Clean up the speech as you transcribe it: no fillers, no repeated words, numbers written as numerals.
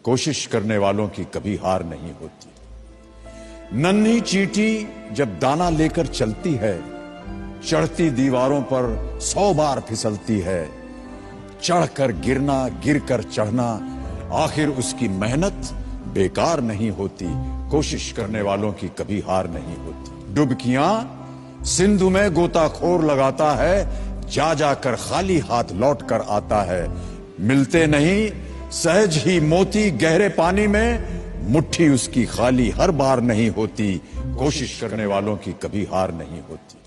कोशिश करने वालों की कभी हार नहीं होती। नन्ही चींटी जब दाना लेकर चलती है, चढ़ती दीवारों पर 100 बार फिसलती है। चढ़कर गिरना, गिरकर चढ़ना, आखिर उसकी मेहनत बेकार नहीं होती। कोशिश करने वालों की कभी हार नहीं होती। डुबकियां सिंधु में गोताखोर लगाता है, जा जाकर खाली हाथ लौट कर आता है। मिलते नहीं सहज ही मोती गहरे पानी में, मुट्ठी उसकी खाली हर बार नहीं होती। कोशिश करने वालों की कभी हार नहीं होती।